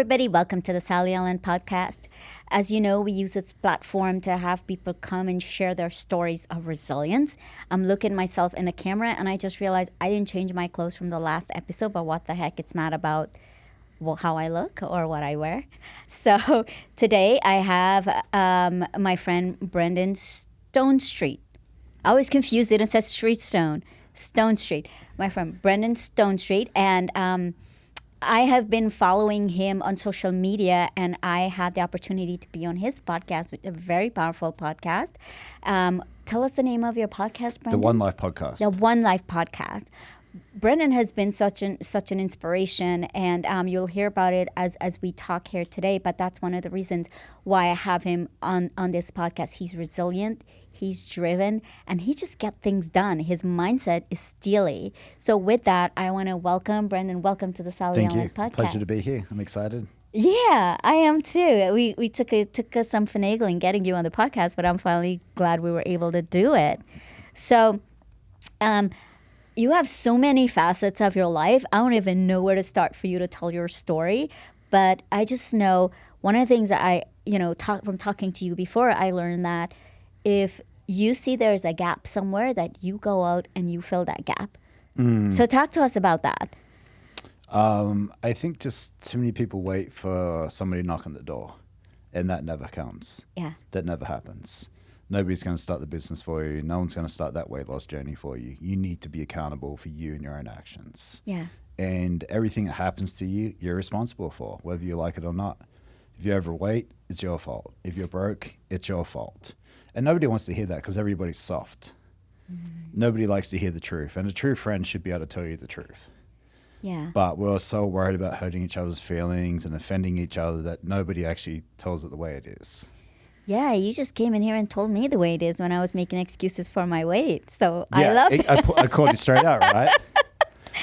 everybody. Welcome to the Sally Ellen podcast. As you know, we use this platform to have people come and share their stories of resilience. I'm looking myself in the camera and I just realized I didn't change my clothes from the last episode, but what the heck, it's not about how I look or what I wear. So today I have my friend Brandon Stonestreet. I always confuse it and says Stonestreet. My friend Brandon Stonestreet, and I have been following him on social media, and I had the opportunity to be on his podcast, which is a very powerful podcast. Tell us the name of your podcast, Brandon. The One Life Podcast. The One Life Podcast. Brendan has been such an inspiration, and you'll hear about it as we talk here today. But that's one of the reasons why I have him on this podcast. He's resilient, he's driven, and he just gets things done. His mindset is steely. So with that, I want to welcome Brendan. Welcome to the Sally Ellen Podcast. Pleasure to be here. I'm excited. Yeah, I am too. We took us some finagling getting you on the podcast, but I'm finally glad we were able to do it. So, you have so many facets of your life. I don't even know where to start for you to tell your story. But I just know one of the things that from talking to you before, I learned that if you see there's a gap somewhere, that you go out and you fill that gap. So talk to us about that. I think just too many people wait for somebody to knock on the door, and that never comes. Yeah. That never happens. Nobody's going to start the business for you. No one's going to start that weight loss journey for you. You need to be accountable for you and your own actions. Yeah. And everything that happens to you, you're responsible for, whether you like it or not. If you're overweight, it's your fault. If you're broke, it's your fault. And nobody wants to hear that because everybody's soft. Nobody likes to hear the truth. And a true friend should be able to tell you the truth. Yeah. But we're so worried about hurting each other's feelings and offending each other that nobody actually tells it the way it is. Yeah, you just came in here and told me the way it is when I was making excuses for my weight. So Yeah, I love it. I called you straight out, right?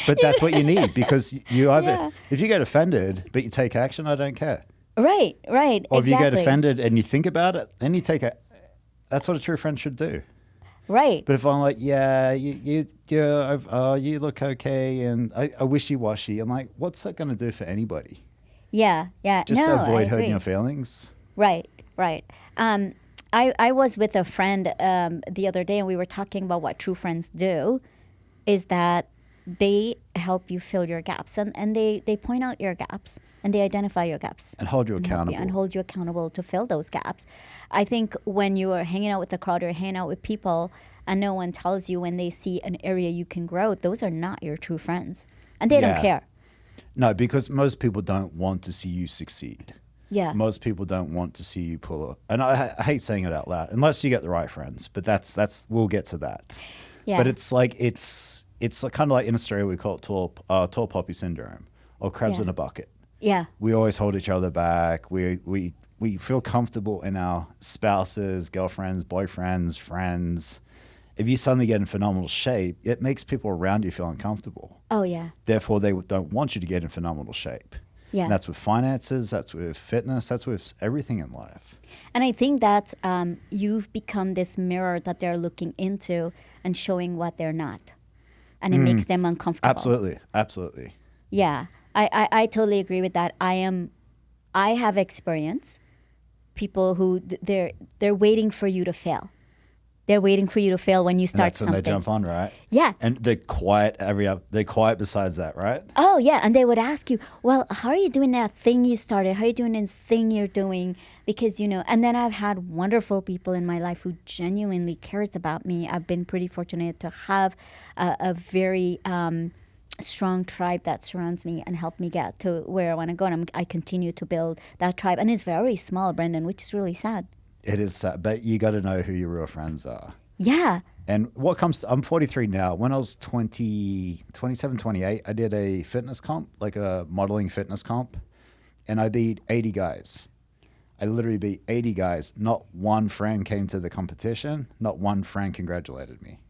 But that's what you need, because you either, if you get offended but you take action, I don't care. Right, Or if exactly. you get offended and you think about it, then you take it. That's what a true friend should do. Right. But if I'm like, yeah, you look okay, and I wishy-washy, I'm like, what's that going to do for anybody? Yeah. Just no, to avoid I hurting agree. your feelings. Right. I was with a friend the other day, and we were talking about what true friends do, is that they help you fill your gaps, and they point out your gaps, and they identify your gaps. And hold you accountable. And hold you accountable to fill those gaps. I think when you are hanging out with the crowd or hanging out with people and no one tells you when they see an area you can grow, those are not your true friends. And they don't care. No, because most people don't want to see you succeed. Yeah. Most people don't want to see you pull up. And I hate saying it out loud, unless you get the right friends. But that's we'll get to that. Yeah. But it's like it's kind of like in Australia we call it tall poppy syndrome, or crabs in a bucket. Yeah. We always hold each other back. We feel comfortable in our spouses, girlfriends, boyfriends, friends. If you suddenly get in phenomenal shape, it makes people around you feel uncomfortable. Oh, yeah. Therefore, they don't want you to get in phenomenal shape. Yeah. And that's with finances, that's with fitness, that's with everything in life. And I think that you've become this mirror that they're looking into and showing what they're not. And it makes them uncomfortable. Absolutely. Yeah. I totally agree with that. I have experienced people who they're waiting for you to fail. They're waiting for you to fail when you start And that's when something. they jump on, right? Yeah. And they're quiet they're quiet besides that, right? Oh, yeah. And they would ask you, well, how are you doing that thing you started? How are you doing this thing you're doing? Because, and then I've had wonderful people in my life who genuinely cares about me. I've been pretty fortunate to have a very strong tribe that surrounds me and help me get to where I want to go. And I continue to build that tribe. And it's very small, Brendan, which is really sad. It is sad, but you got to know who your real friends are. Yeah. And I'm 43 now. When I was 27, 28, I did a fitness comp, like a modeling fitness comp, and I beat 80 guys. I literally beat 80 guys. Not one friend came to the competition. Not one friend congratulated me.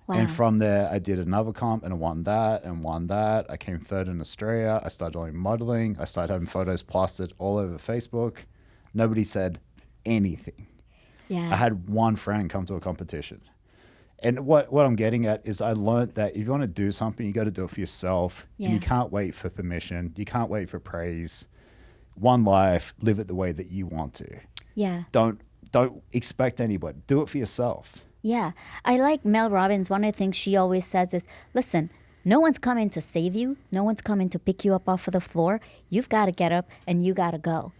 Wow. And from there, I did another comp and I won that and won that. I came third in Australia. I started doing modeling. I started having photos plastered all over Facebook. Nobody said anything. Yeah. I had one friend come to a competition. And what I'm getting at is I learned that if you want to do something, you got to do it for yourself. Yeah. And you can't wait for permission. You can't wait for praise. one life, live it the way that you want to. Yeah. Don't expect anybody. Do it for yourself. Yeah. I like Mel Robbins. One of the things she always says is, listen, no one's coming to save you. No one's coming to pick you up off of the floor. You've got to get up and you got to go.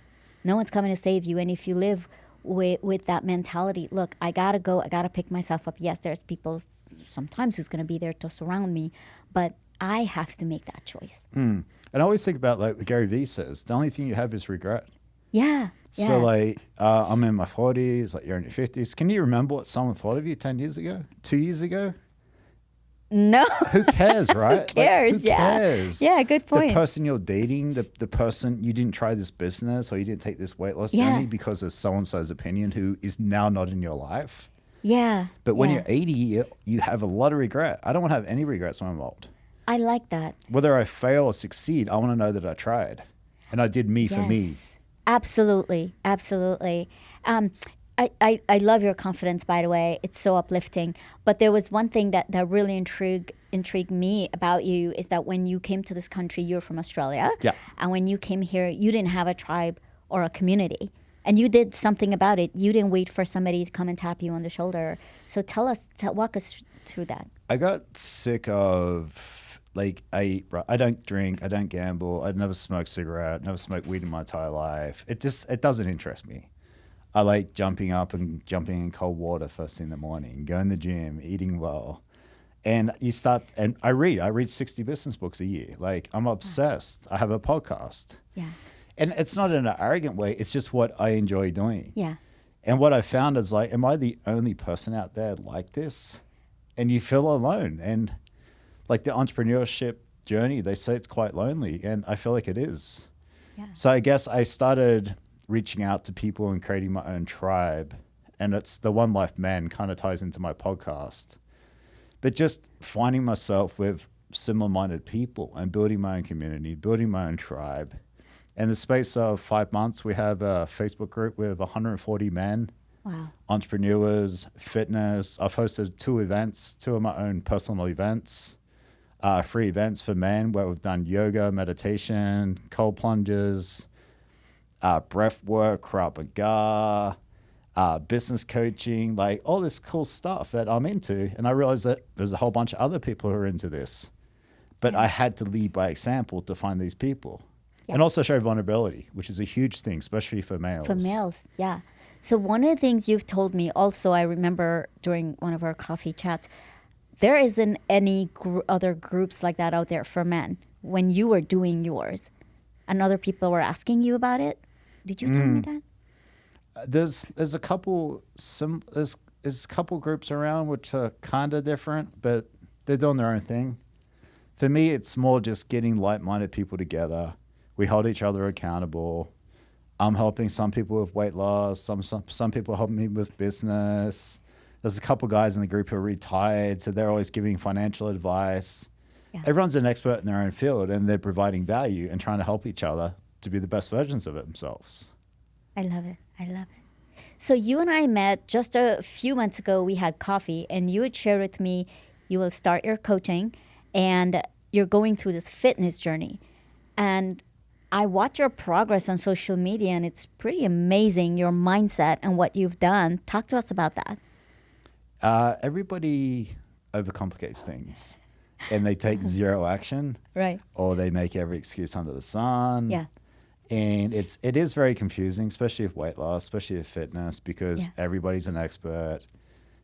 No one's coming to save you. And if you live with that mentality, look, I got to go. I got to pick myself up. Yes, there's people sometimes who's going to be there to surround me, but I have to make that choice. And I always think about like what Gary Vee says, the only thing you have is regret. Yeah. Yeah. So like, I'm in my 40s, like you're in your 50s. Can you remember what someone thought of you 10 years ago, 2 years ago? No. Who cares, right? Who cares? Like, who cares? Yeah, good point. The person you're dating, the person you didn't try this business or you didn't take this weight loss journey because of so-and-so's opinion who is now not in your life. Yeah. But when you're 80, you have a lot of regret. I don't want to have any regrets when I'm old. I like that. Whether I fail or succeed, I want to know that I tried. And I did me for me. Absolutely. Absolutely. I love your confidence, by the way. It's so uplifting. But there was one thing that really intrigued me about you is that when you came to this country, you're from Australia. Yeah. And when you came here, you didn't have a tribe or a community. And you did something about it. You didn't wait for somebody to come and tap you on the shoulder. So walk us through that. I got sick of, like, I don't drink, I don't gamble, I'd never smoked cigarette, never smoked weed in my entire life. It doesn't interest me. I like jumping in cold water first thing in the morning, going to the gym, eating well. And I read 60 business books a year. Like, I'm obsessed. I have a podcast. Yeah. And it's not in an arrogant way. It's just what I enjoy doing. Yeah. And what I found is like, am I the only person out there like this? And you feel alone. And like the entrepreneurship journey, they say it's quite lonely. And I feel like it is. Yeah. So I guess I started reaching out to people and creating my own tribe. And it's the One Life Man kind of ties into my podcast. But just finding myself with similar-minded people and building my own community, building my own tribe. In the space of 5 months, we have a Facebook group with 140 men, entrepreneurs, fitness. I've hosted 2 events, 2 of my own personal events, free events for men where we've done yoga, meditation, cold plunges, breath work, Krav Maga, business coaching, like all this cool stuff that I'm into. And I realized that there's a whole bunch of other people who are into this. But I had to lead by example to find these people. Yeah. And also show vulnerability, which is a huge thing, especially for males. For males, yeah. So one of the things you've told me also, I remember during one of our coffee chats, there isn't any other groups like that out there for men when you were doing yours. And other people were asking you about it. Did you tell me that? There's a couple there's a couple groups around which are kind of different, but they're doing their own thing. For me, it's more just getting like-minded people together. We hold each other accountable. I'm helping some people with weight loss. Some people helping me with business. There's a couple guys in the group who are retired, so they're always giving financial advice. Yeah. Everyone's an expert in their own field, and they're providing value and trying to help each other to be the best versions of themselves. I love it. I love it. So you and I met just a few months ago. We had coffee, and you had shared with me you will start your coaching, and you're going through this fitness journey. And I watch your progress on social media, and it's pretty amazing, your mindset and what you've done. Talk to us about that. Everybody overcomplicates things, and they take zero action. Right. Or they make every excuse under the sun. Yeah. And it is very confusing, especially with weight loss, especially with fitness, because everybody's an expert.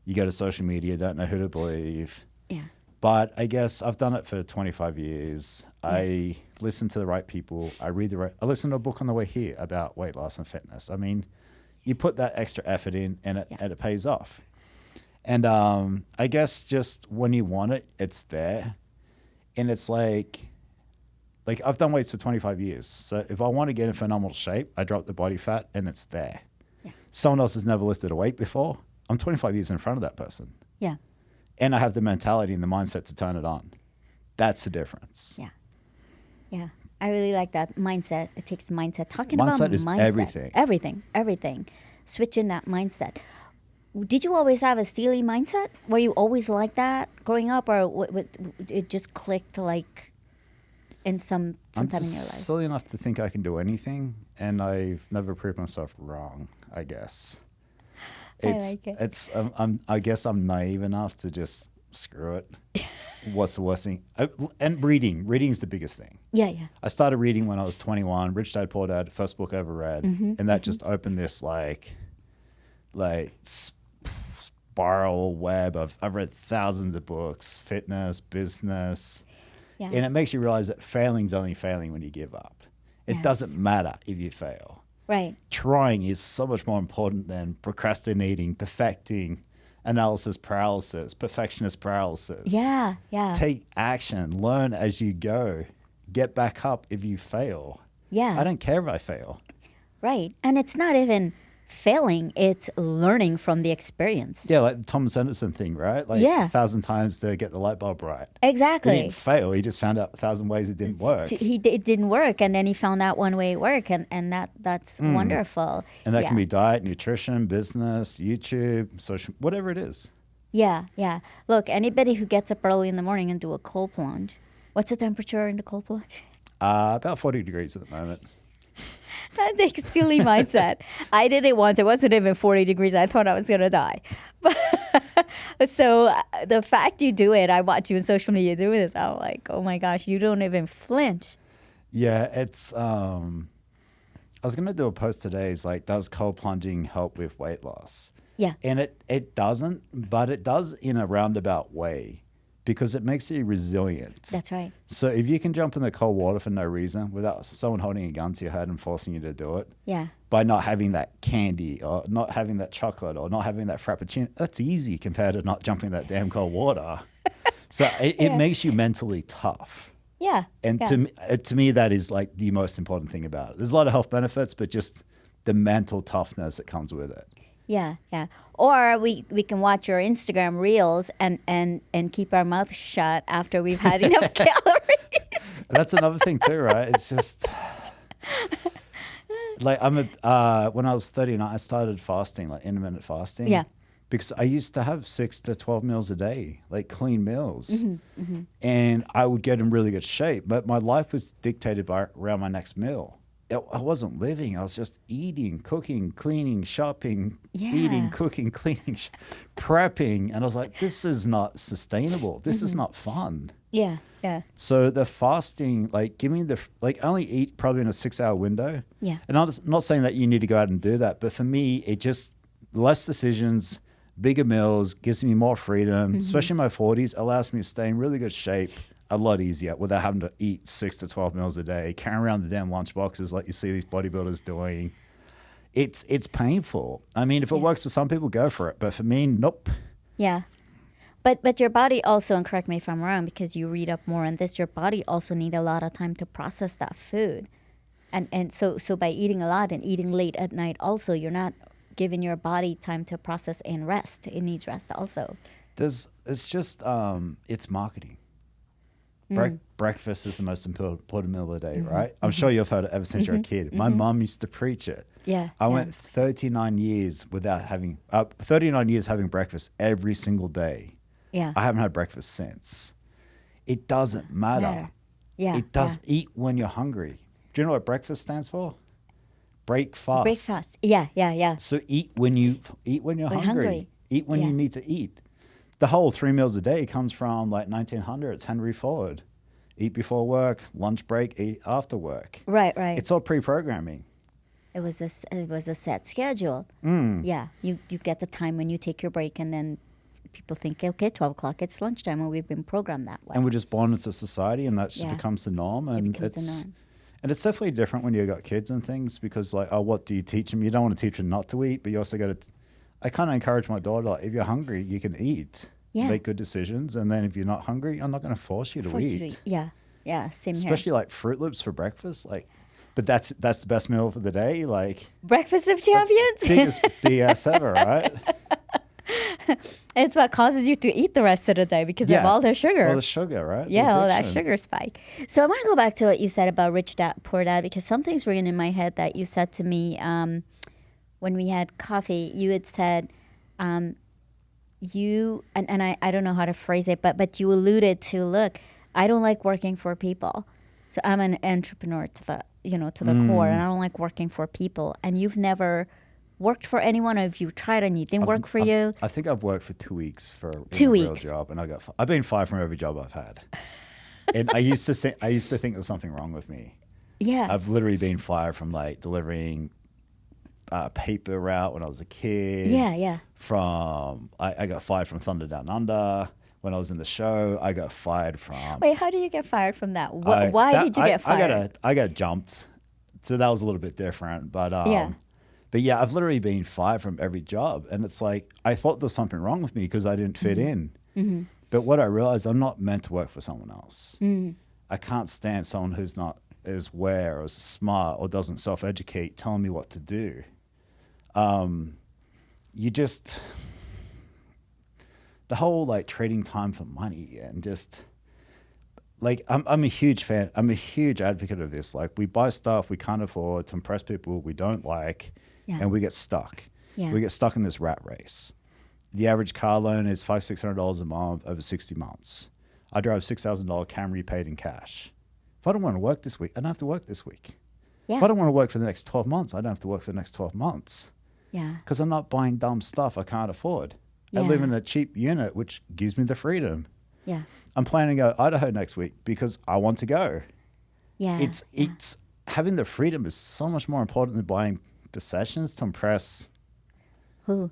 You go to social media, don't know who to believe. Yeah. But I guess I've done it for 25 years. Yeah. I listen to the right people. I listen to a book on the way here about weight loss and fitness. I mean, you put that extra effort in, and it pays off. And I guess just when you want it, it's there. And it's like I've done weights for 25 years. So if I want to get in phenomenal shape, I drop the body fat and it's there. Yeah. Someone else has never lifted a weight before. I'm 25 years in front of that person. Yeah. And I have the mentality and the mindset to turn it on. That's the difference. Yeah. Yeah. I really like that mindset. It takes mindset. Talking mindset about is mindset. Everything. Switching that mindset. Did you always have a steely mindset? Were you always like that growing up, or it just clicked like? in some I'm time in just your life? silly enough to think I can do anything, and I've never proved myself wrong, I guess. I like it. I guess I'm naive enough to just screw it. What's the worst thing? And reading's the biggest thing. Yeah, yeah. I started reading when I was 21. Rich Dad Poor Dad, first book I ever read, and that just opened this like spiral web of. I've read thousands of books, fitness, business, Yeah. and it makes you realize that failing's only failing when you give up. It Yes. doesn't matter if you fail. Right. Trying is so much more important than procrastinating, perfecting, analysis paralysis, perfectionist paralysis. Yeah, yeah. Take action, learn as you go, get back up if you fail. Yeah. I don't care if I fail. Right. And it's not even failing, it's learning from the experience. Yeah, like the Thomas Edison thing, right? Like Yeah. 1,000 times to get the light bulb right. Exactly. He didn't fail. He just found out 1,000 ways it didn't work. It didn't work, and then he found out one way it worked, and that's wonderful. And that yeah. can be diet, nutrition, business, YouTube, social, whatever it is. Yeah, yeah. Look, anybody who gets up early in the morning and do a cold plunge. What's the temperature in the cold plunge? About 40 degrees at the moment. That takes silly mindset. I did it once. It wasn't even 40 degrees. I thought I was going to die. But so the fact you do it, I watch you on social media do this. I'm like, oh my gosh, you don't even flinch. Yeah, it's. I was going to do a post today. It's like, does cold plunging help with weight loss? Yeah. And it doesn't, but it does in a roundabout way because it makes you resilient. That's right. So if you can jump in the cold water for no reason without someone holding a gun to your head and forcing you to do it, Yeah. by not having that candy or not having that chocolate or not having that frappuccino, that's easy compared to not jumping in that damn cold water. So it makes you mentally tough. Yeah. And yeah. to me, that is like the most important thing about it. There's a lot of health benefits, but just the mental toughness that comes with it. Yeah, yeah. Or we can watch your Instagram reels and keep our mouth shut after we've had enough calories. That's another thing too, right? It's just like when I was 39, I started fasting, like intermittent fasting. Yeah. Because I used to have 6 to 12 meals a day, like clean meals. And I would get in really good shape, but my life was dictated by around my next meal. I wasn't living. I was just eating, cooking, cleaning, shopping, eating, cooking, cleaning, prepping. And I was like, this is not sustainable. This is not fun. Yeah, yeah. So the fasting, like, give me I only eat probably in a 6-hour window. Yeah. And I'm not saying that you need to go out and do that, but for me, it just, less decisions, bigger meals, gives me more freedom, especially in my 40s, allows me to stay in really good shape a lot easier without having to eat 6 to 12 meals a day, carrying around the damn lunch boxes like you see these bodybuilders doing. It's painful. I mean, if it works for some people, go for it. But for me, nope. Yeah. But your body also, and correct me if I'm wrong, because you read up more on this, your body also need a lot of time to process that food. And so by eating a lot and eating late at night also, you're not giving your body time to process and rest. It needs rest also. It's just, it's marketing. Breakfast is the most important meal of the day, right? I'm sure you've heard it ever since you're a kid. My mom used to preach it. Yeah. I went 39 years without having, 39 years having breakfast every single day. Yeah. I haven't had breakfast since. It doesn't matter. Yeah. It does. Eat when you're hungry. Do you know what breakfast stands for? Break fast. Break fast. Yeah. So eat when you're hungry. Eat when you need to eat. The whole 3 meals a day comes from like 1900s, Henry Ford. Eat before work, lunch break, eat after work. Right. It's all pre-programming. It was a set schedule. Yeah. You get the time when you take your break, and then people think, okay, 12 o'clock, it's lunchtime, and we've been programmed that way. And we're just born into society, and that just Yeah. becomes the norm. And It becomes the norm. And it's definitely different when you've got kids and things because, like, what do you teach them? You don't want to teach them not to eat, but you also got to. I kind of encourage my daughter, like, if you're hungry, you can eat. Yeah. Make good decisions. And then if you're not hungry, I'm not going to force you to eat. Yeah, same Especially like Fruit Loops for breakfast. Like, but that's the best meal for the day. Like, Breakfast of champions? biggest BS ever, right? It's what causes you to eat the rest of the day because of all the sugar. All the sugar, right? Yeah, all that sugar spike. So I want to go back to what you said about Rich Dad, Poor Dad, because something's ringing in my head that you said to me when we had coffee. You had said, I don't know how to phrase it, but you alluded to, look, I don't like working for people. So I'm an entrepreneur to the, to the core, and I don't like working for people. And you've never worked for anyone, or if you tried and you didn't work for you? I think I've worked for 2 weeks for 2 a real weeks. job, and I've been fired from every job I've had. And I used to think there's something wrong with me. Yeah. I've literally been fired from like delivering paper route when I was a kid. Yeah. I got fired from Thunder Down Under when I was in the show. I got fired from. Wait, how did you get fired from that? Why did you get fired? I got jumped, so that was a little bit different. But But yeah, I've literally been fired from every job, and it's like I thought there was something wrong with me because I didn't fit in. Mm-hmm. But what I realized, I'm not meant to work for someone else. Mm. I can't stand someone who's not as aware or as smart or doesn't self-educate telling me what to do. The whole like trading time for money and just like I'm a huge fan. I'm a huge advocate of this. Like we buy stuff we can't afford to impress people we don't like, and we get stuck. Yeah. We get stuck in this rat race. The average car loan is $500-$600 a month over 60 months. I drive a $6,000 Camry paid in cash. If I don't want to work this week, I don't have to work this week. Yeah. If I don't want to work for the next 12 months, I don't have to work for the next 12 months. Yeah. Because I'm not buying dumb stuff I can't afford. I live in a cheap unit, which gives me the freedom. Yeah. I'm planning to go to Idaho next week because I want to go. Yeah. It's having the freedom is so much more important than buying possessions to impress who?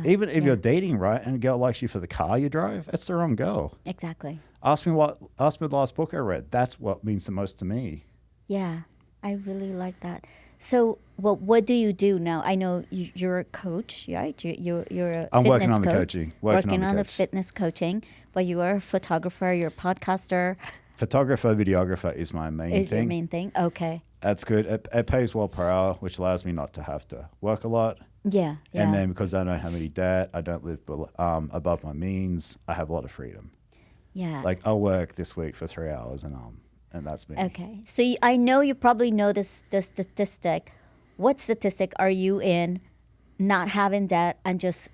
Even if you're dating, right, and a girl likes you for the car you drive, that's the wrong girl. Exactly. Ask me the last book I read. That's what means the most to me. Yeah, I really like that. So, what do you do now? I know you're a coach, right? You're a I'm fitness working on coach, the coaching. Working on the fitness coaching, but you are a photographer, you're a podcaster. Photographer, videographer is my main thing. Is your main thing? Okay. That's good. It pays well per hour, which allows me not to have to work a lot. Yeah. And then because I don't have any debt, I don't live above my means, I have a lot of freedom. Yeah. Like I'll work this week for 3 hours and that's me. Okay. So I know you probably know the statistic. What statistic are you in not having debt and just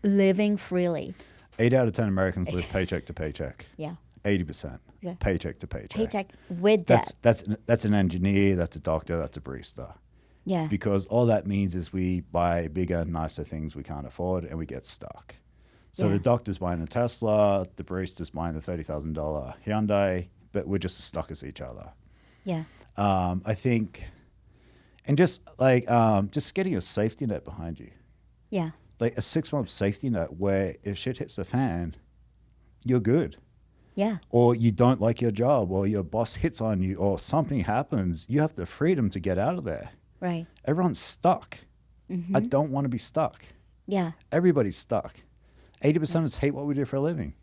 living freely? 8 out of 10 Americans live paycheck to paycheck. Yeah. 80%. Yeah. Paycheck to paycheck. Paycheck with debt. That's an engineer, that's a doctor, that's a barista. Yeah. Because all that means is we buy bigger, nicer things we can't afford and we get stuck. So the doctor's buying the Tesla, the barista's buying the $30,000 Hyundai, but we're just as stuck as each other. Yeah. I think, and just like, just getting a safety net behind you. Yeah. Like a 6-month safety net where if shit hits the fan, you're good. Yeah. Or you don't like your job or your boss hits on you or something happens, you have the freedom to get out of there. Right. Everyone's stuck. Mm-hmm. I don't want to be stuck. Yeah. Everybody's stuck. 80% of us hate what we do for a living.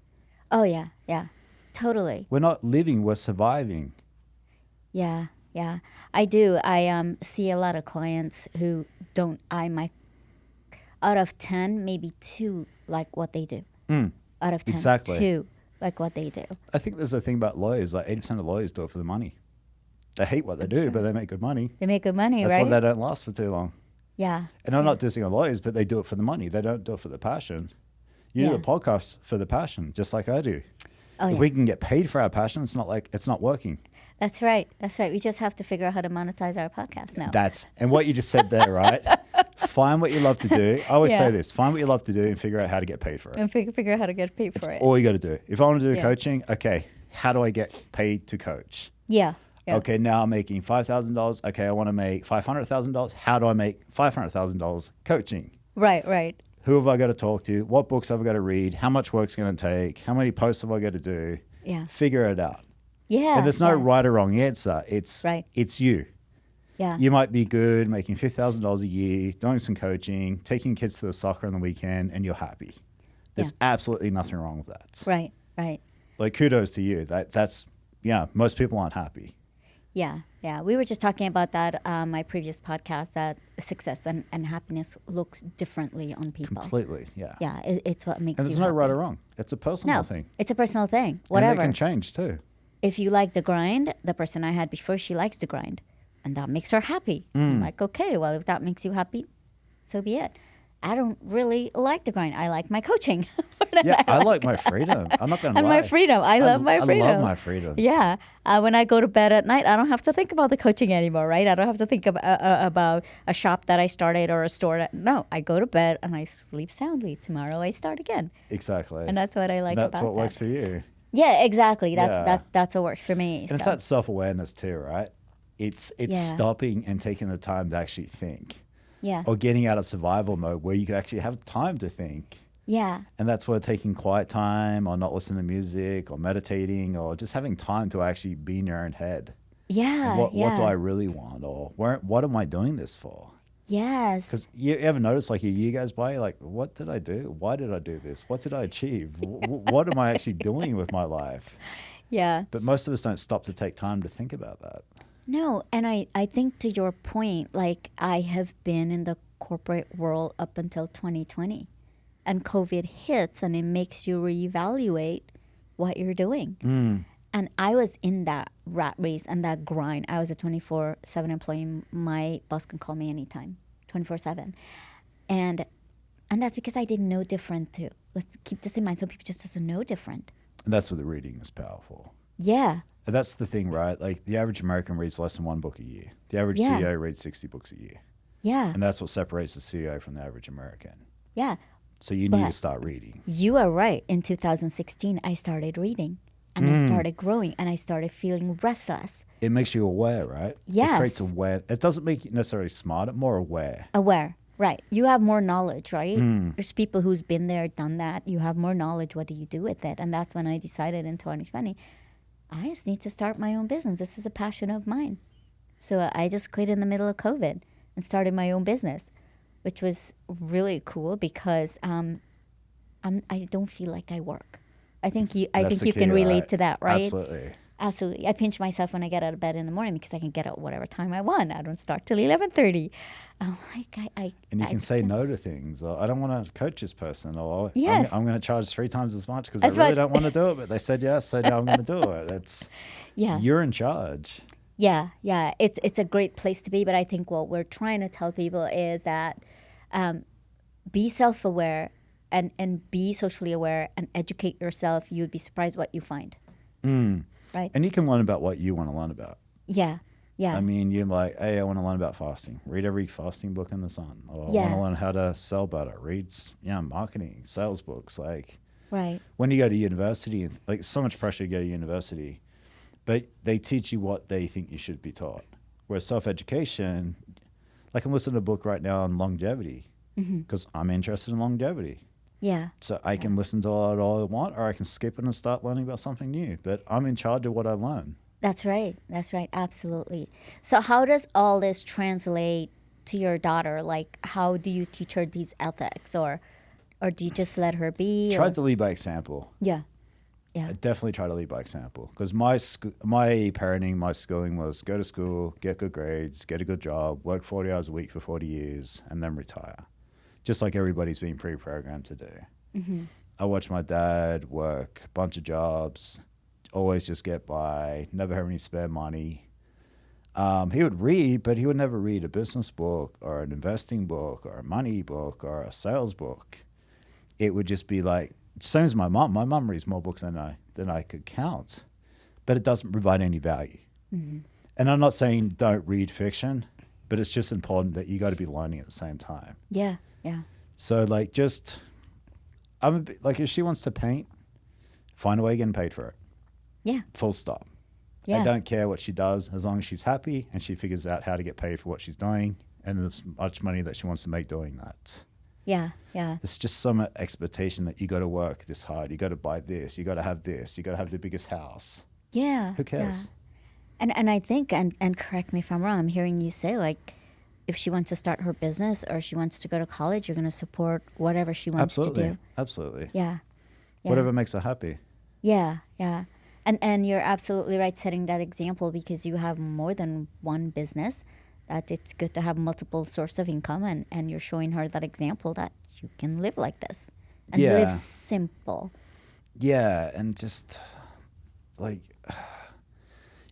Oh, yeah. Yeah. Totally. We're not living, we're surviving. Yeah. Yeah. I do. I see a lot of clients who don't, out of 10, maybe 2 like what they do. Out of 10, exactly. 2 like what they do. I think there's a thing about lawyers, like 80% of lawyers do it for the money. They hate what they do, but they make good money. They make good money, That's right? why they don't last for too long. Yeah. And I'm not dissing on lawyers, but they do it for the money. They don't do it for the passion. You do the podcast for the passion, just like I do. Oh, if we can get paid for our passion, it's not like it's not working. That's right. That's right. We just have to figure out how to monetize our podcast now. And what you just said there, right? Find what you love to do. I always say this, find what you love to do and figure out how to get paid for it. And figure out how to get paid for it. All you got to do. If I want to do coaching, okay, how do I get paid to coach? Yeah. Okay, now I'm making $5,000. Okay, I want to make $500,000. How do I make $500,000 coaching? Right. Who have I got to talk to? What books have I got to read? How much work's going to take? How many posts have I got to do? Yeah. Figure it out. Yeah. And there's no right or wrong answer. It's you. Yeah. You might be good making $50,000 a year, doing some coaching, taking kids to the soccer on the weekend, and you're happy. There's absolutely nothing wrong with that. Right. Like kudos to you. That's most people aren't happy. Yeah. We were just talking about that my previous podcast, that success and happiness looks differently on people. Completely, yeah. Yeah, it's what makes you And there's no right or wrong. It's a personal thing. It's a personal thing. Whatever. And it can change too. If you like the grind, the person I had before, she likes the grind. And that makes her happy. I'm like, okay, well, if that makes you happy, so be it. I don't really like the grind. I like my coaching. Yeah, I like my freedom. I'm not going to And lie. my freedom. I love my freedom. I love my freedom. Yeah. When I go to bed at night, I don't have to think about the coaching anymore, right? I don't have to think about a shop that I started or a store. No, I go to bed and I sleep soundly. Tomorrow I start again. Exactly. And that's what I like That's about what works that. for you. Yeah, exactly. Yeah. That's what works for me. And it's so. that self-awareness too, right? It's Yeah. stopping and taking the time to actually think, Yeah. or getting out of survival mode where you can actually have time to think. Yeah. And that's where taking quiet time, or not listening to music, or meditating, or just having time to actually be in your own head. Yeah. And what do I yeah. really want, or what am I doing this for? Yes. Because you ever notice, like, a year goes by, you're like, what did I do? Why did I do this? What did I achieve? What am I actually doing with my life? Yeah. But most of us don't stop to take time to think about that. No, and I think to your point, like I have been in the corporate world up until 2020, and COVID hits and it makes you reevaluate what you're doing. And I was in that rat race and that grind. I was a 24/7 employee. My boss can call me anytime, 24/7. And that's because I didn't know different too. Let's keep this in mind. Some people just doesn't know different. And that's where the reading is powerful. Yeah. And that's the thing, right? Like, the average American reads less than one book a year. The average Yeah. CEO reads 60 books a year. Yeah. And that's what separates the CEO from the average American. Yeah. So you need But to start reading. You are right. In 2016, I started reading and I started growing and I started feeling restless, It makes you aware, right? Yes. It creates aware. It doesn't make you necessarily smart, more aware. aware. Right. You have more knowledge, right? There's people who's been there, done that. You have more knowledge. What do you do with it? And that's when I decided in 2020, I just need to start my own business. This is a passion of mine. So I just quit in the middle of COVID and started my own business, which was really cool because I don't feel like I work. I think you That's the you key, can relate right? to that, right? Absolutely. Absolutely. I pinch myself when I get out of bed in the morning because I can get out whatever time I want. I don't start till 11:30. I'm like, And you can say no to things. Or, I don't want to coach this person. Or Yes. I'm going to charge 3 times as much because I As really much. don't want to do it. But they said yes, so now I'm going to do it. It's Yeah. You're in charge. Yeah, yeah. It's a great place to be, but I think what we're trying to tell people is that be self-aware and be socially aware and educate yourself. You'd be surprised what you find. Right? And you can learn about what you want to learn about. Yeah, yeah. I mean, you're like, hey, I want to learn about fasting. Read every fasting book in the sun. Or I Yeah. want to learn how to sell better. Read, marketing, sales books. Like, right. when you go to university, like, so much pressure to go to university, but they teach you what they think you should be taught. Whereas self-education, like, I'm listening to a book right now on longevity because I'm interested in longevity. Yeah. So I can listen to it all I want, or I can skip it and start learning about something new. But I'm in charge of what I learn. That's right. That's right. Absolutely. So how does all this translate to your daughter? Like, how do you teach her these ethics, or do you just let her be? Try or- to lead by example. Yeah. Yeah. I definitely try to lead by example because my parenting, my schooling was go to school, get good grades, get a good job, work 40 hours a week for 40 years, and then retire. Just like everybody's been pre-programmed to do. I watched my dad work a bunch of jobs, always just get by, never have any spare money. He would read, but he would never read a business book or an investing book or a money book or a sales book. It would just be like, same as my mom. My mom reads more books than I could count, but it doesn't provide any value. And I'm not saying don't read fiction, but it's just important that you got to be learning at the same time. Yeah. Yeah. So like, just I'm a bit, like, if she wants to paint, find a way of getting paid for it. Yeah. Full stop. Yeah. I don't care what she does as long as she's happy and she figures out how to get paid for what she's doing and as much money that she wants to make doing that. Yeah. Yeah. There's just some expectation that you got to work this hard. You got to buy this. You got to have this. You got to have the biggest house. Yeah. Who cares? Yeah. And I think, and correct me if I'm wrong, I'm hearing you say, like, if she wants to start her business or she wants to go to college, you're going to support whatever she wants to do. Absolutely. Yeah. Yeah. Whatever makes her happy. Yeah. Yeah. And you're absolutely right setting that example because you have more than one business, that it's good to have multiple sources of income, and you're showing her that example that you can live like this and Yeah. live simple. Yeah, and just like,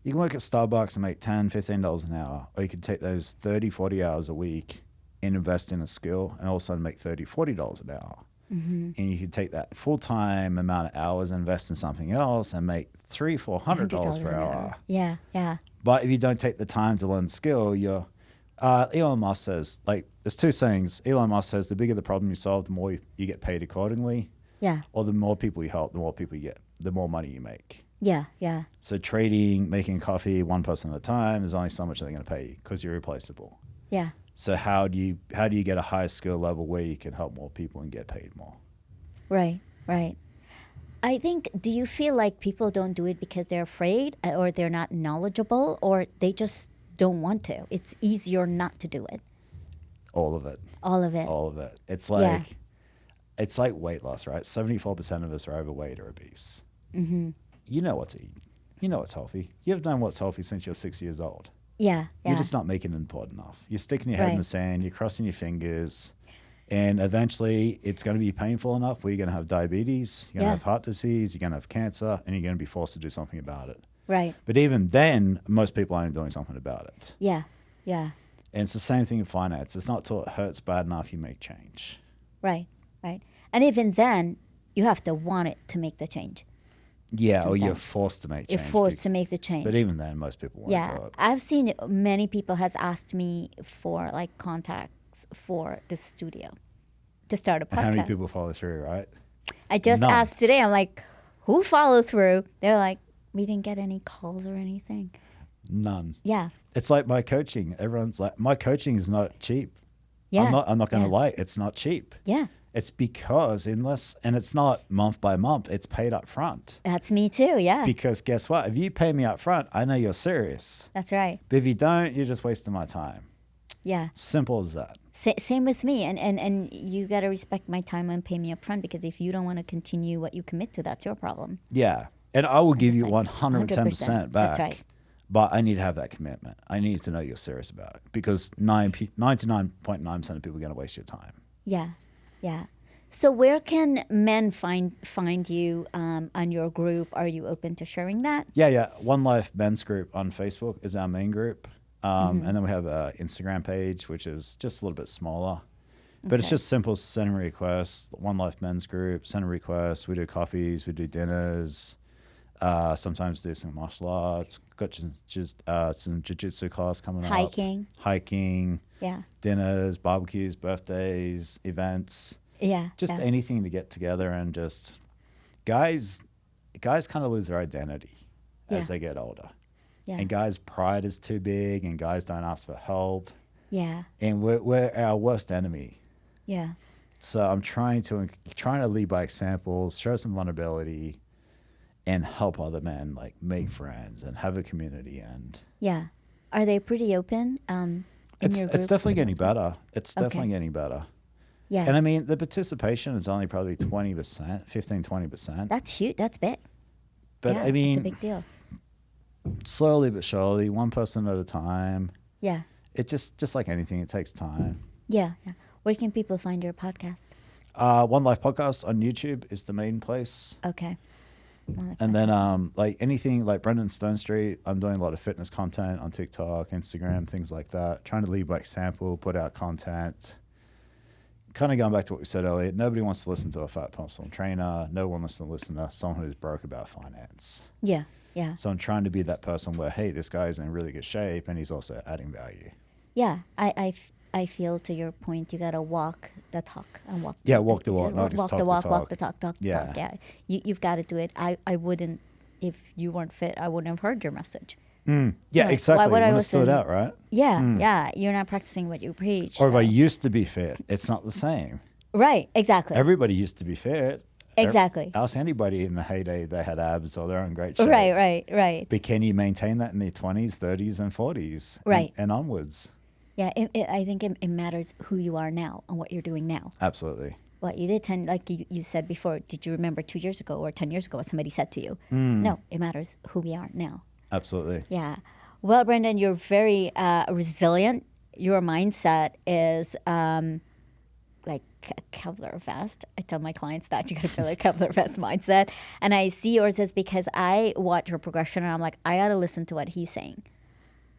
you can work at Starbucks and make $10, $15 an hour, or you could take those 30, 40 hours a week and invest in a skill and all of a sudden make $30, $40 an hour. And you can take that full-time amount of hours, invest in something else, and make $300, $400 per hour. Yeah, yeah. But if you don't take the time to learn the skill, you're Elon Musk says, like, there's two sayings. Elon Musk says, the bigger the problem you solve, the more you get paid accordingly. Yeah. Or the more people you help, the more people you get, the more money you make. Yeah, yeah. So trading, making coffee one person at a time, there's only so much they're going to pay you because you're replaceable. Yeah. So how do you get a higher skill level where you can help more people and get paid more? Right, right. I think, do you feel like people don't do it because they're afraid or they're not knowledgeable or they just don't want to? It's easier not to do it. All of it. All of it. All of it. It's like it's like weight loss, right? 74% of us are overweight or obese. Mm-hmm. You know what to eat. You know what's healthy. You've known what's healthy since you're 6 years old. Yeah, yeah. You're just not making it important enough. You're sticking your head in Right. the sand. You're crossing your fingers. And eventually it's going to be painful enough where you're going to have diabetes, you're going to have heart disease, you're going to have cancer, and you're going to be forced to do something about it. Right. But even then, most people aren't doing something about it. Yeah, yeah. And it's the same thing in finance. It's not till it hurts bad enough you make change. Right, right. And even then, you have to want it to make the change. Yeah, or you're Sometimes. forced to make You're change. forced to make the change. But even then, most people won't Yeah, do it. I've seen many people has asked me for like contacts for the studio to start a podcast. And how many people follow through, right? I just None. asked today. I'm like, who followed through? They're like, we didn't get any calls or anything. None. Yeah, It's like my coaching. Everyone's like, my coaching is not cheap. yeah. I'm not going to yeah. lie. It's not cheap. Yeah, It's because and it's not month by month. It's paid up front. that's me too. Yeah, Because guess what? If you pay me up front, I know you're serious. that's right. But if you don't, you're just wasting my time. Yeah, Simple as that. same with me. And you got to respect my time and pay me up front because if you don't want to continue what you commit to, that's your problem. Yeah. And I will give you like 110% back. That's right. But I need to have that commitment. I need to know you're serious about it because 99.9% of people are going to waste your time. Yeah, yeah. So where can men find you on your group? Are you open to sharing that? Yeah. One Life Men's Group on Facebook is our main group. And then we have an Instagram page, which is just a little bit smaller. But it's Okay. just simple send a request. One Life Men's Group, send a request. We do coffees, we do dinners. Sometimes do some martial arts. Got just some jiu-jitsu class coming up. Hiking, Yeah, dinners, barbecues, birthdays, events. yeah. Just yeah. anything to get together and just guys kind of lose their identity as Yeah. they get older. Yeah. And guys' pride is too big and guys don't ask for help. Yeah, And we're our worst enemy. yeah, So I'm trying to lead by example, show some vulnerability, and help other men like make friends and have a community. And yeah. Are they pretty open in your group? it's definitely getting better. It's Okay. definitely getting better. Yeah, And I mean, the participation is only probably 20%, 15, 20%. that's huge. That's big. But yeah, I mean, it's a big deal. slowly but surely, one person at a time. Yeah, It just like anything, it takes time. yeah, yeah. Where can people find your podcast? One Life Podcast on YouTube is the main place. Okay. And then like anything like Brandon Stonestreet, I'm doing a lot of fitness content on TikTok, Instagram, things like that. Trying to lead by example, put out content. Kind of going back to what we said earlier, nobody wants to listen to a fat personal trainer. No one wants to listen to someone who's broke about finance. Yeah, yeah, So I'm trying to be that person where, hey, this guy's in really good shape and he's also adding value. yeah. I feel to your point, you gotta walk the talk and walk. Yeah, walk the walk, not just walk talk the the walk, talk. walk the talk, talk the Yeah. talk. Yeah, you've got to do it. I wouldn't, if you weren't fit, I wouldn't have heard your message. Yeah, Right. exactly. Why would I When it stood listen? out, right? Yeah, yeah. You're not practicing what you preach. Or if so- I used to be fit, it's not the same. Right, exactly. Everybody used to be fit. Exactly. Ask anybody in the heyday they had abs or they're in great shape. Right. But can you maintain that in their 20s, 30s, and 40s? Right. And onwards? Yeah, I think it matters who you are now and what you're doing now. Absolutely. What you did like you said before, did you remember 2 years ago or 10 years ago what somebody said to you? No, it matters who we are now. Absolutely. Yeah. Well, Brandon, you're very resilient. Your mindset is like a Kevlar vest. I tell my clients that you got to feel like Kevlar vest mindset. And I see yours is because I watch your progression and I'm like, I got to listen to what he's saying.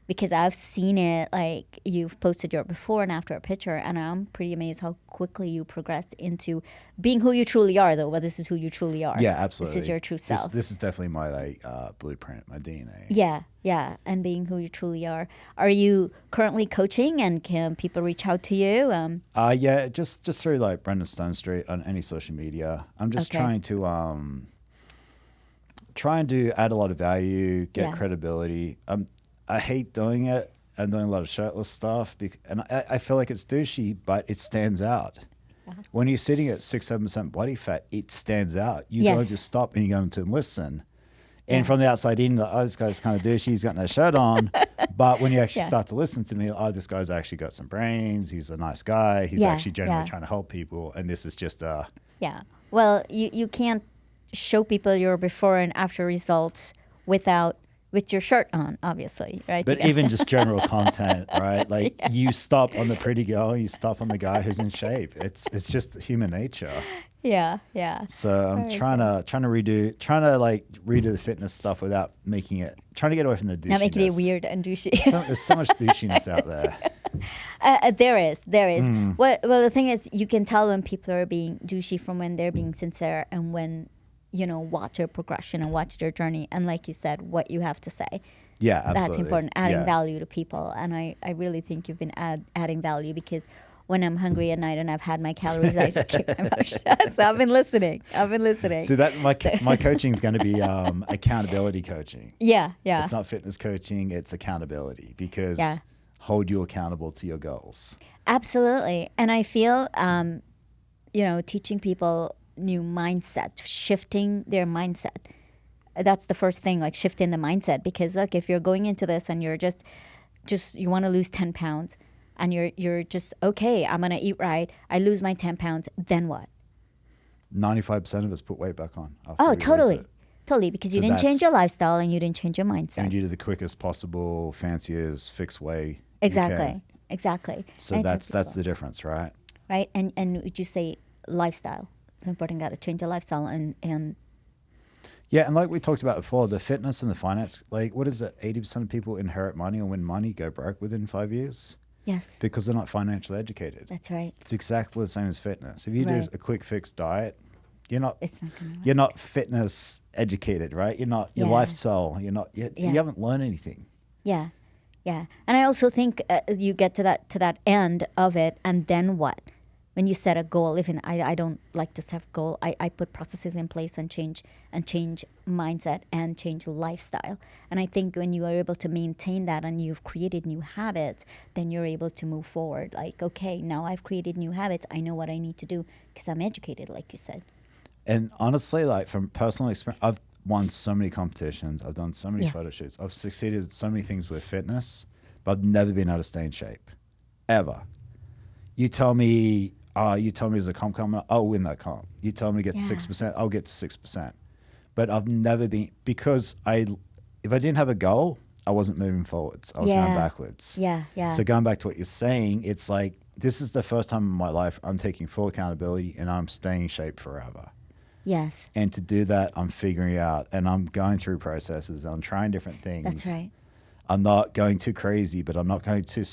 because I've seen it. Like you've posted your before and after picture, and I'm pretty amazed how quickly you progressed into being who you truly are. Though, but this is who you truly are. Yeah, absolutely. This is your true self. This is definitely my blueprint, my DNA. Yeah, yeah, and being who you truly are. Are you currently coaching, and can people reach out to you? Yeah, just through like Brandon Stonestreet on any social media. I'm just trying to add a lot of value, get credibility. I hate doing it. I'm doing a lot of shirtless stuff, and I feel like it's douchey, but it stands out. When you're sitting at 6-7% body fat, it stands out. You go and just stop and you're going to listen. And from the outside in, oh, this guy's kind of douchey, he's got no shirt on. But when you actually start to listen to me, oh, this guy's actually got some brains, he's a nice guy, he's actually genuinely trying to help people, and this is just Yeah. Well, you can't show people your before and after results with your shirt on, obviously, right? But even just general content, right? Like you stop on the pretty girl, you stop on the guy who's in shape. It's just human nature. Yeah, yeah. So I'm trying to redo the fitness stuff without trying to get away from the douchiness. Not making it weird and douchey. There's so much douchiness out there. There is. Well, the thing is, you can tell when people are being douchey from when they're being sincere, and when watch your progression and watch their journey, and like you said, what you have to say. Yeah, absolutely. That's important. Adding value to people, and I really think you've been adding value, because when I'm hungry at night and I've had my calories, I keep my mouth shut. So I've been listening. So that my coaching is going to be accountability coaching. Yeah. It's not fitness coaching; it's accountability, because hold you accountable to your goals. Absolutely, and I feel teaching people new mindset, shifting their mindset. That's the first thing, like shifting the mindset, because look, if you're going into this and you're just you want to lose 10 pounds, and you're just, okay, I'm going to eat right, I lose my 10 pounds, then what? 95% of us put weight back on. Oh, totally. Totally, because you didn't change your lifestyle and you didn't change your mindset. And you do the quickest possible, fanciest, fixed way. Exactly. So that's the difference, right? Right, and would you say lifestyle? It's important, got to change your lifestyle and yeah, and like we talked about before, the fitness and the finance, like what is it? 80% of people inherit money or win money, go broke within 5 years. Yes. Because they're not financially educated. That's right. It's exactly the same as fitness. If you do a quick fix diet, you're not fitness educated, right? You're not your lifestyle. You haven't learned anything. Yeah. And I also think you get to that end of it, and then what? When you set a goal, even I don't like to set a goal. I put processes in place and change mindset and change lifestyle. And I think when you are able to maintain that and you've created new habits, then you're able to move forward. Like, okay, now I've created new habits. I know what I need to do because I'm educated, like you said. And honestly, like from personal experience, I've won so many competitions. I've done so many photo shoots. I've succeeded at so many things with fitness, but I've never been able to stay in shape, ever. You tell me as a comp, I'll win that comp. You tell me to get to 6%, I'll get to 6%. But I've never been, because if I didn't have a goal, I wasn't moving forwards. I was going backwards. Yeah. So going back to what you're saying, it's like, this is the first time in my life I'm taking full accountability and I'm staying in shape forever. Yes. And to do that, I'm figuring out, and I'm going through processes, and I'm trying different things. That's right. I'm not going too crazy, but I'm not going too,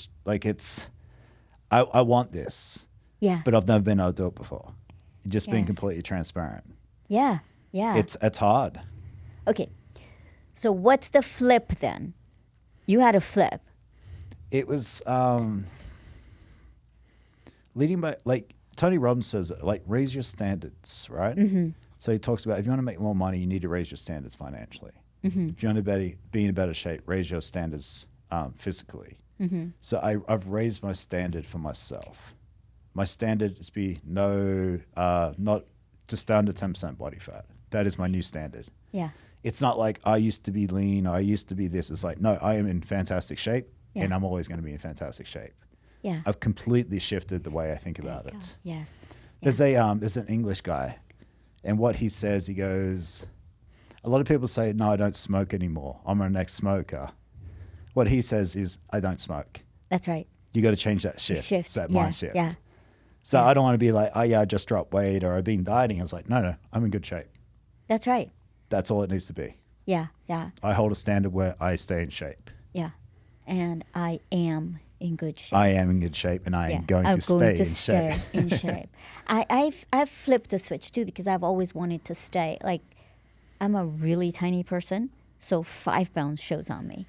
I want this. Yeah. But I've never been able to do it before. Just being completely transparent. Yeah. It's hard. Okay. So what's the flip then? You had a flip. It was leading by, like Tony Robbins says, like raise your standards, right? Mm-hmm. So he talks about if you want to make more money, you need to raise your standards financially. Mm-hmm. If you want to be in a better shape, raise your standards physically. Mm-hmm. So I've raised my standard for myself. My standard is not to stay under 10% body fat. That is my new standard. Yeah. It's not like I used to be lean or I used to be this. It's like, no, I am in fantastic shape and I'm always going to be in fantastic shape. Yeah. I've completely shifted the way I think about it. Yes. There's an English guy, and what he says, he goes, a lot of people say, no, I don't smoke anymore. I'm an ex-smoker. What he says is, I don't smoke. That's right. You got to change that shift. That mind shift. Yeah. So I don't want to be like, oh yeah, I just dropped weight or I've been dieting. I was like, no, I'm in good shape. That's right. That's all it needs to be. Yeah. I hold a standard where I stay in shape. Yeah. and I am in good shape. I am in good shape, and I am going I'm to going to stay in stay shape. in shape. I've flipped the switch too because I've always wanted to stay. Like, I'm a really tiny person, so 5 pounds shows on me.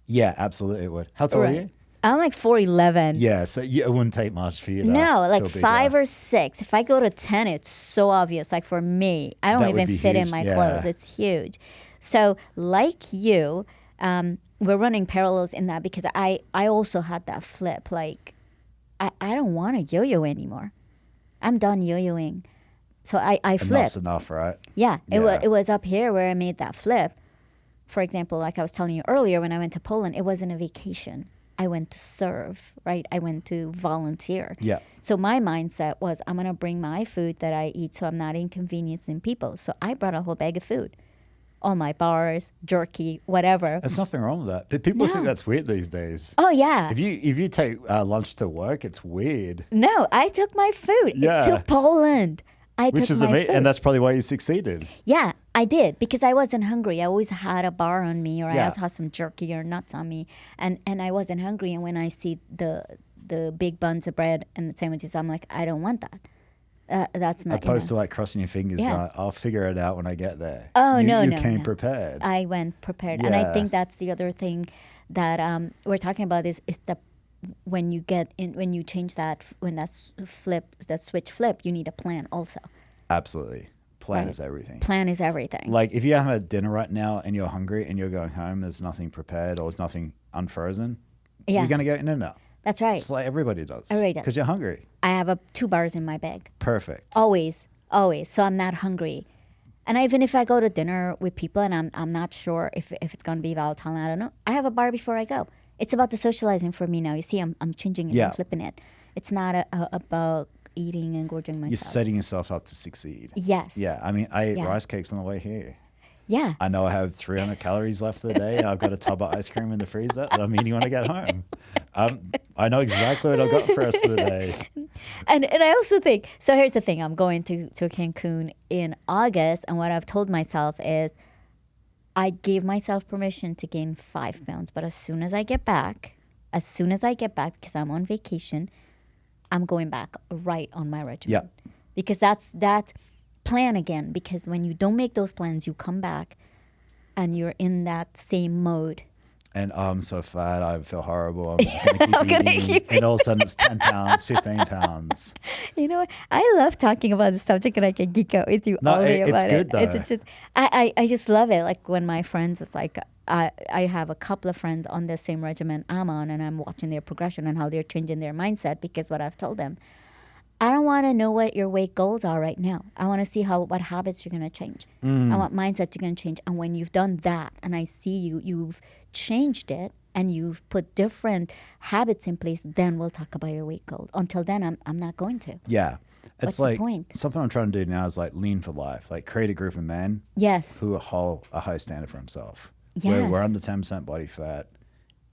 Yeah, absolutely it would. How tall are you? I'm like 4'11". Yeah, so it wouldn't take much for you to No, like feel bigger. 5 or 6. If I go to 10, it's so obvious. Like for me, I don't That would even be fit in huge, my yeah. clothes. It's huge. So like you, we're running parallels in that because I also had that flip. Like I don't want to yo-yo anymore. I'm done yo-yoing. So I flipped. Enough's enough, right? Yeah, Yeah. it was up here where I made that flip. For example, like I was telling you earlier, when I went to Poland, it wasn't a vacation. I went to serve, right? I went to volunteer. Yeah. So my mindset was, I'm going to bring my food that I eat so I'm not inconveniencing people. So I brought a whole bag of food. All my bars, jerky, whatever. There's nothing wrong with that. But people No. think that's weird these days. Oh, yeah. If you take lunch to work, it's weird. No, I took my food Yeah. to Poland. Which is amazing, and that's probably why you succeeded. Yeah, I did because I wasn't hungry. I always had a bar on me, or I Yeah. always had some jerky or nuts on me, and I wasn't hungry. And when I see the big buns of bread and the sandwiches, I'm like, I don't want that. That's not. Opposed to like crossing your fingers, Yeah. going, I'll figure it out when I get there. Oh, you no. came prepared. I went prepared, and I Yeah. think that's the other thing that we're talking about is the when you get in when you change that when that switch flip, you need a plan also. Absolutely. Plan Right. is everything. Plan is everything. Like if you have a dinner right now and you're hungry and you're going home, there's nothing prepared or there's nothing unfrozen, Yeah. you're going to go in and out. That's right. It's like everybody does. Everybody does. Because you're hungry. I have 2 bars in my bag. Perfect. Always. So I'm not hungry. And even if I go to dinner with people and I'm not sure if it's going to be volatile, I don't know. I have a bar before I go. It's about the socializing for me now. You see, I'm changing it. Yeah. I'm flipping it. It's not about eating and gorging myself. You're setting yourself up to succeed. Yes. Yeah. I mean, I ate Yeah. rice cakes on the way here. Yeah. I know I have 300 calories left for the day, and I've got a tub of ice cream in the freezer that I'm eating when I get home. I know exactly what I've got for the rest of the day. And I also think, so here's the thing. I'm going to Cancun in August, and what I've told myself is I gave myself permission to gain 5 pounds. But as soon as I get back, because I'm on vacation, I'm going back right on my regimen. Yeah. Because that's plan again. Because when you don't make those plans, you come back and you're in that same mode. And I'm so fat, I feel horrible. I'm just going to keep eating. And all of a sudden it's 10 pounds, 15 pounds. You know what? I love talking about this subject, and I can geek out with you all day about it's good it. though. It's just, I just love it. Like when my friends, it's like I have a couple of friends on the same regimen I'm on, and I'm watching their progression and how they're changing their mindset, because what I've told them, I don't want to know what your weight goals are right now. I want to see what habits you're going to change and what mindset you're going to change. And when you've done that, and I see you've changed it and you've put different habits in place, then we'll talk about your weight goals. Until then, I'm not going to. Yeah. What's It's the like point? something I'm trying to do now is like lean for life, like create a group of men Yes. who hold a high standard for himself. Where Yes. we're under 10% body fat,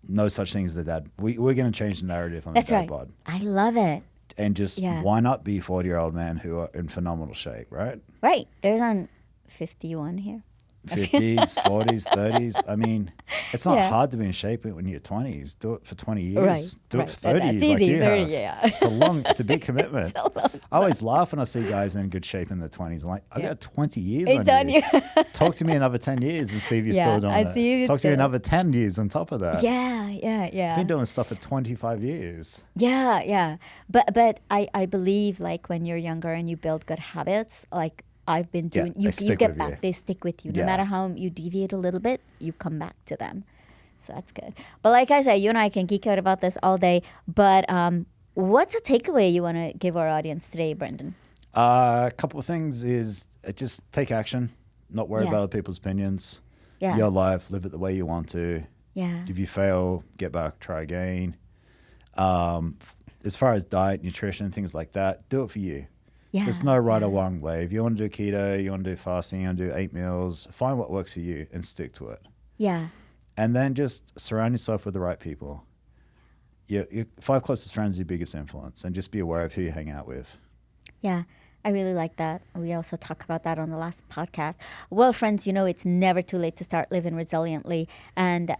no such thing as the dad. We're going to change the narrative on That's the dad right. bod. I love it. And just Yeah. why not be 40-year-old men who are in phenomenal shape, right? Right. There's on 51 here. 50s, 40s, 30s. I mean, it's not Yeah. hard to be in shape when you're 20s. Do it for 20 years. Right, Do right. it for 30 That's years like easy, you 30, have. yeah. It's a big commitment. I always laugh when I see guys in good shape in their 20s. I'm like, I got 20 years It's on on you. you. Talk to me another 10 years and see if you're Yeah, still doing I'd it. see if you're Talk to me still- another 10 years on top of that. Yeah. I've been doing stuff for 25 years. Yeah. But I believe, like, when you're younger and you build good habits, like I've been Yeah, doing, they you stick get with back. you. They stick with you. No Yeah. matter how you deviate a little bit, you come back to them. So that's good. But like I said, you and I can geek out about this all day. But what's a takeaway you want to give our audience today, Brandon? A couple of things is just take action, not worry Yeah. about other people's opinions. Yeah. Your life, live it the way you want to. Yeah. If you fail, get back, try again. As far as diet, nutrition, things like that, do it for you. Yeah. There's no right or wrong way. If you want to do keto, you want to do fasting, you want to do 8 meals, find what works for you and stick to it. Yeah. And then just surround yourself with the right people. Your 5 closest friends are your biggest influence, and just be aware of who you hang out with. Yeah, I really like that. We also talked about that on the last podcast. Well, friends, it's never too late to start living resiliently. And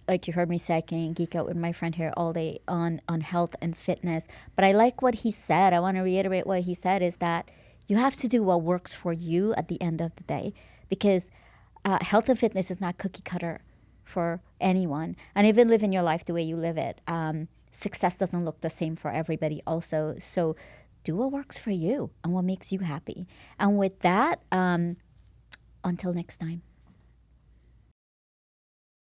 like you heard me say, I can geek out with my friend here all day on health and fitness. But I like what he said. I want to reiterate what he said is that you have to do what works for you at the end of the day, because health and fitness is not cookie cutter for anyone. And even living your life the way you live it, success doesn't look the same for everybody also. So do what works for you and what makes you happy. And with that, until next time.